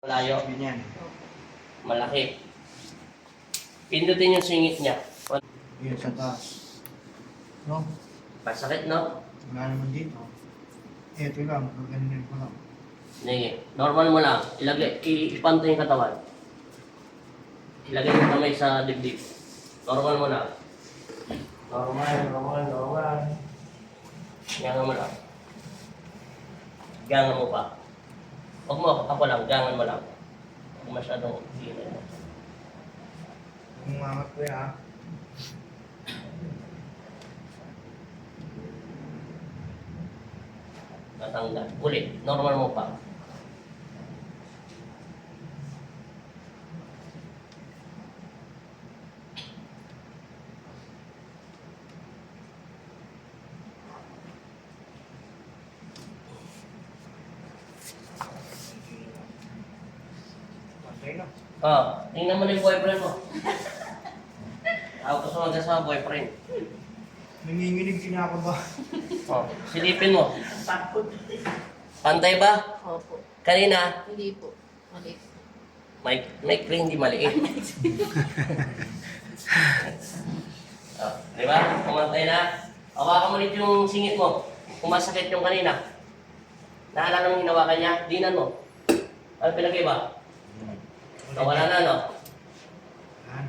Malayo. Ganyan. Malaki. Pindutin yung singit niya. Yun sa taas. No? Pasakit, no? Wala naman dito. Ito lang. Ganyan ko lang. Sige. Normal mo lang. Ipanto yung katawan. Ilagay yung kamay sa dibdib. Normal mo lang. Normal. Gangan mo lang. Gangan mo pa. Huwag mo, ako lang. Gangan mo lang. Huwag masyadong gilid mo. Umangat ko yan. Natanggal. Ulit. Normal mo pa. Okay na. Tingnan mo na yung boyfriend mo. Ako gusto mag-asawa boyfriend. Nanginginig kinakaba. Silipin mo. Takot. Pantay ba? Opo. Kanina, Hindi po. Mali. may clean, hindi maliit. Di ba? Pumantay na. Hawakan mo ulit yung singit mo. Kung masakit yung kanina. Naalala mo yung hinawakan niya? Dinan mo. Ano pinagay ba? Nawala na, no? Yan.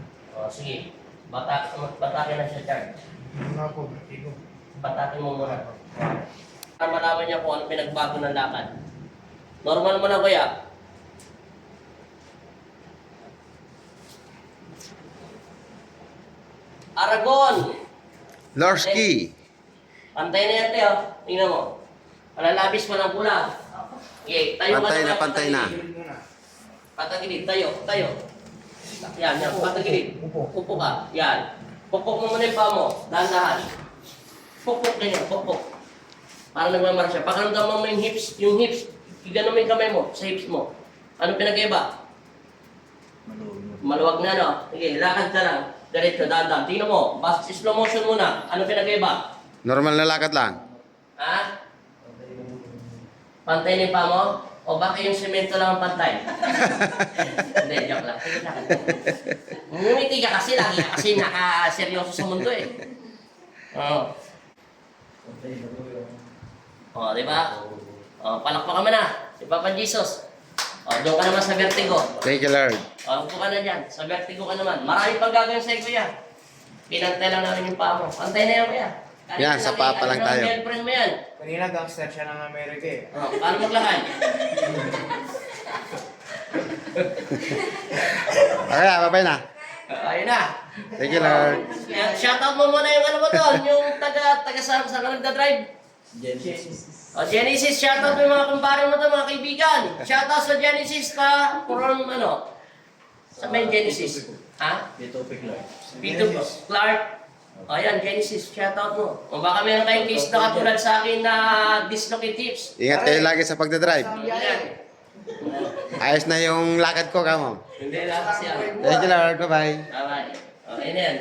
Sige. Batakin na siya, Chard. Ano nga po? Ito. Batakin mo muna. Para malaman niya kung ano pinagbago ng lakad. Normal mo na, kuya. Aragon! Lorski. Pantay na yan, Teo. Tingnan mo. Palalabis mo ng pula. Okay, tayo Pantay na, naman, pantay na. Gilid muna. Patagilid, tayo. Yan, patagilid. Upo ka. Yan. Pupok mo muna yung paa mo. Dahan-dahan. Pupok ganyan, pupok. Parang nagmamara siya. Pakaramdaman mo yung hips. Igano mo yung kamay mo sa hips mo. Ano pinag-iba? Maluwag na, no? Sige, lakad ka lang. Diretso, dahan-dahan. Tingnan mo. Slow motion muna. Ano pinag-iba? Normal na lakad lang. Ha? Pantay na yung paa mo? O baka yung semento lang ang pantay? Hindi, joke lang. Sige lang. Ngumiti ka kasi, lagi ka kasi nakaseryoso sa mundo eh. Oo. Di ba? Palakpakan mo na. Si Papa Jesus. Doon ka naman sa vertigo. Thank you, Lord. Upo ka na dyan. Sa vertigo ka naman. Marami pang gagawin sa'yo, kuya. Pinantay lang namin yung paa mo. Pantay na yan, kuya. Yan, sa paa pa lang tayo. Girlfriend mo yan. Kanina gangster siya ng Amerika eh. Paano maglakad? Okay, babay na. Ayun na. Thank you, Lord. Shoutout mo muna yung ano mo doon, yung taga saan ka nagda-drive? Genesis, shoutout mo yung mga kumpare mo doon, mga kaibigan. Shoutout sa Genesis from ano? Sa main Genesis. Ha? Vito Clark. Ayan, Genesis, shoutout mo. O baka meron kayong case na katulad sa akin na dislocate hips. Ingat kayo lagi sa pagdadrive. Ayan. Ayos na yung lakad ko, kamo. Hindi lang kasi yan. Thank you, Lord. Bye-bye. Bye-bye. Ayan yan.